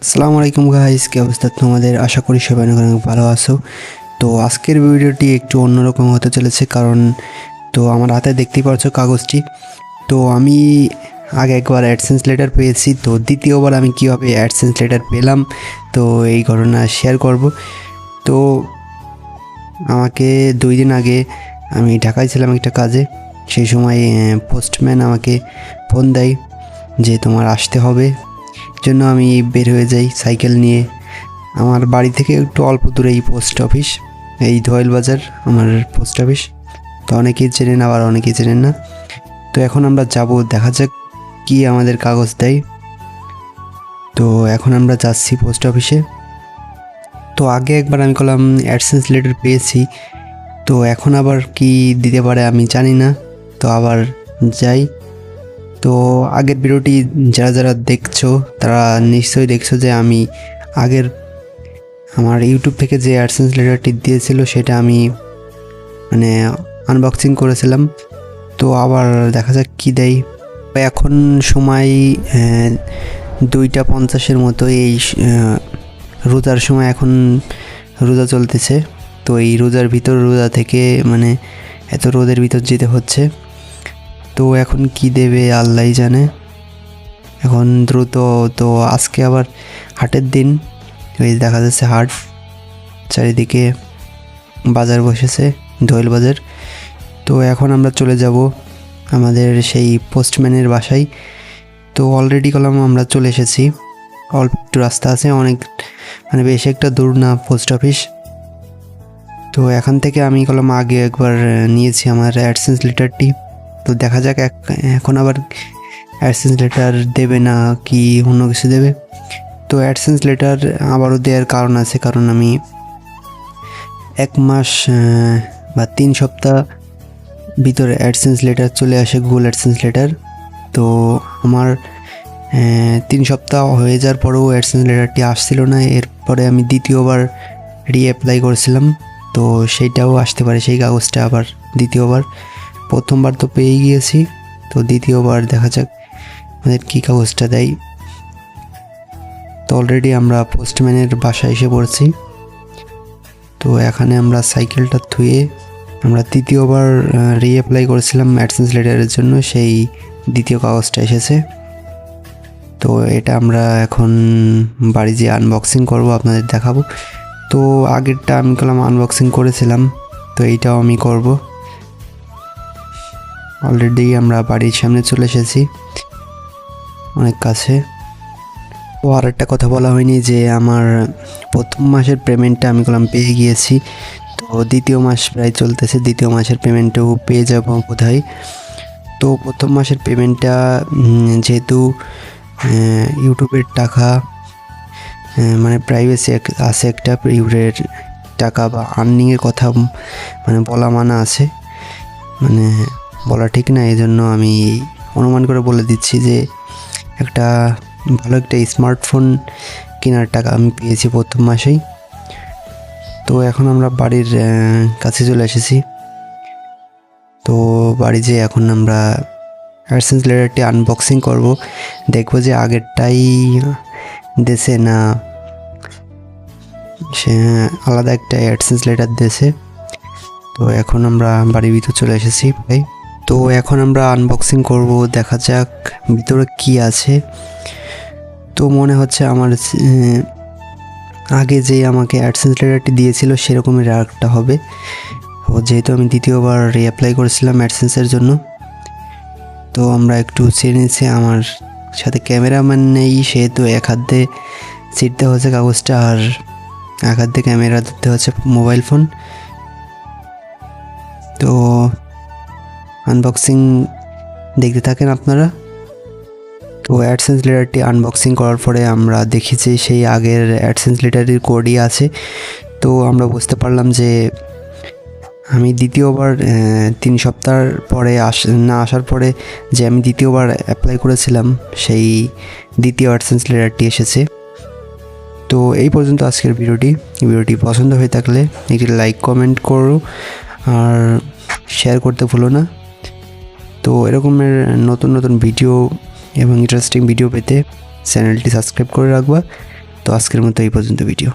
আসসালামু আলাইকুম গাইস, কি অবস্থা তোমাদের? আশা করি সবাই অনেক অনেক ভালো আছো। তো আজকের ভিডিওটি একটু অন্যরকম হতে চলেছে, কারণ তো আমার হাতে দেখতেই পাচ্ছ কাগজটি। তো আমি আগে একবার অ্যাডসেন্স লেটার পেয়েছি, তো দ্বিতীয়বার আমি কীভাবে অ্যাডসেন্স লেটার পেলাম তো এই ঘটনা শেয়ার করব। তো আমাকে 2 দিন আগে আমি ঢাকায় ছিলাম একটা কাজে। সেই সময় পোস্টম্যান আমাকে ফোন দেয় যে তোমার আসতে হবে, জন্য আমি বের হয়ে যাই সাইকেল নিয়ে। আমার বাড়ি থেকে একটু অল্প দূরে এই পোস্ট অফিস, এই দোয়েল বাজার আমার পোস্ট অফিস। তো অনেকেই চেনেন, আবার অনেকেই চেনেন না। তো এখন আমরা যাব, দেখা যাক কি আমাদের কাগজ দেয়। তো এখন আমরা যাচ্ছি পোস্ট অফিসে। তো আগে একবার আমি করলাম অ্যাডসেন্স লেটার পেয়েছি, তো এখন আবার কি দিতে পারে আমি জানি না। তো আবার যাই। তো আগের ভিডিওটি যারা যারা দেখছো তারা নিশ্চয়ই দেখছো যে আমি আগের আমার ইউটিউব থেকে যে অ্যাডসেন্স লেটারটি দিয়েছিল সেটা আমি মানে আনবক্সিং করেছিলাম। তো আবার দেখা যাক কী দেয়। এখন সময় 2টা 50-এর মতো। এই রোজার সময় এখন রোজা চলতেছে। তো এই রোজার ভিতর, রোজা থেকে মানে এত রোদের ভিতর যেতে হচ্ছে। তো এখন কি দেবে আল্লাহই জানে। এখন দ্রুত। তো আজকে আবার হাটের দিন, এই দেখা যাচ্ছে হাট, চারিদিকে বাজার বসেছে, দোয়েল বাজার। তো এখন আমরা চলে যাব আমাদের সেই পোস্টম্যানের বাসায়। তো অলরেডি কলাম আমরা চলে এসেছি, অল্প একটু রাস্তা আছে, অনেক মানে বেশি একটা দূর না পোস্ট অফিস। তো এখান থেকে আমি কলাম আগে একবার নিয়েছি আমার অ্যাডসেন্স লেটারটি। তো দেখা যাক এখন আবার অ্যাডসেন্স লেটার দেবে না কি অন্য কিছু দেবে। তো অ্যাডসেন্স লেটার আবারও দেওয়ার কারণ আছে, কারণ আমি 1 মাস বা 3 সপ্তাহ ভিতরে অ্যাডসেন্স লেটার চলে আসে, গুগল অ্যাডসেন্স লেটার। তো আমার 3 সপ্তাহ হয়ে যাওয়ার পরেও অ্যাডসেন্স লেটারটি আসছিল না। এরপরে আমি দ্বিতীয়বার রিঅ্যাপ্লাই করেছিলাম, তো সেইটাও আসতে পারে সেই কাগজটা আবার দ্বিতীয়বার। প্রথমবার তো পেয়ে গিয়েছি, তো দ্বিতীয়বার দেখা যাক আমাদের কী কাগজটা দেয়। তো অলরেডি আমরা পোস্টম্যানের বাসায় এসে পড়ছি। তো এখানে আমরা সাইকেলটা থুয়ে আমরা দ্বিতীয়বার রিঅ্যাপ্লাই করেছিলাম অ্যাডসেন্স লেটারের জন্য, সেই দ্বিতীয় কাগজটা এসেছে। তো এটা আমরা এখন বাড়ি যেয়ে আনবক্সিং করব, আপনাদের দেখাবো। তো আগেরটা আমি করলাম আনবক্সিং করেছিলাম, তো এইটাও আমি করব। অলরেডি আমরা বাড়ির সামনে চলে এসেছি, অনেক কাছে। তো আর একটা কথা বলা হয়নি যে আমার প্রথম মাসের পেমেন্টটা আমি করলাম পেয়ে গিয়েছি। তো দ্বিতীয় মাস প্রায় চলতেছে, দ্বিতীয় মাসের পেমেন্টও পেয়ে যাব বোধহয়। তো প্রথম মাসের পেমেন্টটা যেহেতু ইউটিউবের টাকা, মানে প্রাইভেসি আছে একটা, ইউটিউবের টাকা বা আর্নিংয়ের কথা মানে বলা মানা আছে, মানে বলা ঠিক না। এই জন্য আমি অনুমান করে বলে দিচ্ছি যে একটা ভালো একটা স্মার্টফোন কেনার টাকা আমি পেয়েছি প্রথম মাসেই। তো এখন আমরা বাড়ির কাছে চলে এসেছি। তো বাড়ি যেয়ে এখন আমরা অ্যাডসেন্স লেটারটি আনবক্সিং করব, দেখব যে আগেরটাই দেশে না সে আলাদা একটা অ্যাডসেন্স লেটার দেশে। তো এখন আমরা বাড়ির ভিতর চলে এসেছি ভাই। তো এখন আমরা আনবক্সিং করব, দেখা যাক ভিতরে কি আছে। তো মনে হচ্ছে আমার আগে যে আমাকে অ্যাডসেন্স লেটারটি দিয়েছিল সেরকমই আরেকটা হবে। তো যেহেতু আমি দ্বিতীয়বার রিঅ্যাপ্লাই করেছিলাম অ্যাডসেন্সের জন্য, তো আমরা একটু চেয়ে নিচ্ছি। আমার সাথে ক্যামেরাম্যান নেই, সেহেতু এক হাত দিয়ে ছিঁড়তে হচ্ছে কাগজটা, আর এক হাত দিয়ে ক্যামেরা ধরতে হচ্ছে মোবাইল ফোন। তো আনবক্সিং দেখতে থাকেন আপনারা। তো অ্যাডসেন্স লেটারটি আনবক্সিং করার পরে আমরা দেখি যে সেই আগের অ্যাডসেন্স লেটারের কোডই আছে। তো আমরা বুঝতে পারলাম যে আমি দ্বিতীয়বার 3 সপ্তাহ পরে না আসার পরে যে আমি দ্বিতীয়বার অ্যাপ্লাই করেছিলাম সেই দ্বিতীয় অ্যাডসেন্স লেটারটি এসেছে। তো এই পর্যন্ত আজকের ভিডিওটি পছন্দ হয়ে থাকলে একটি লাইক কমেন্ট করো আর শেয়ার করতে ভুলো না। তো এরকমের নতুন নতুন ভিডিও এবং ইন্টারেস্টিং ভিডিও পেতে চ্যানেলটি সাবস্ক্রাইব করে রাখবা। তো আজকের মতো এই পর্যন্ত ভিডিও।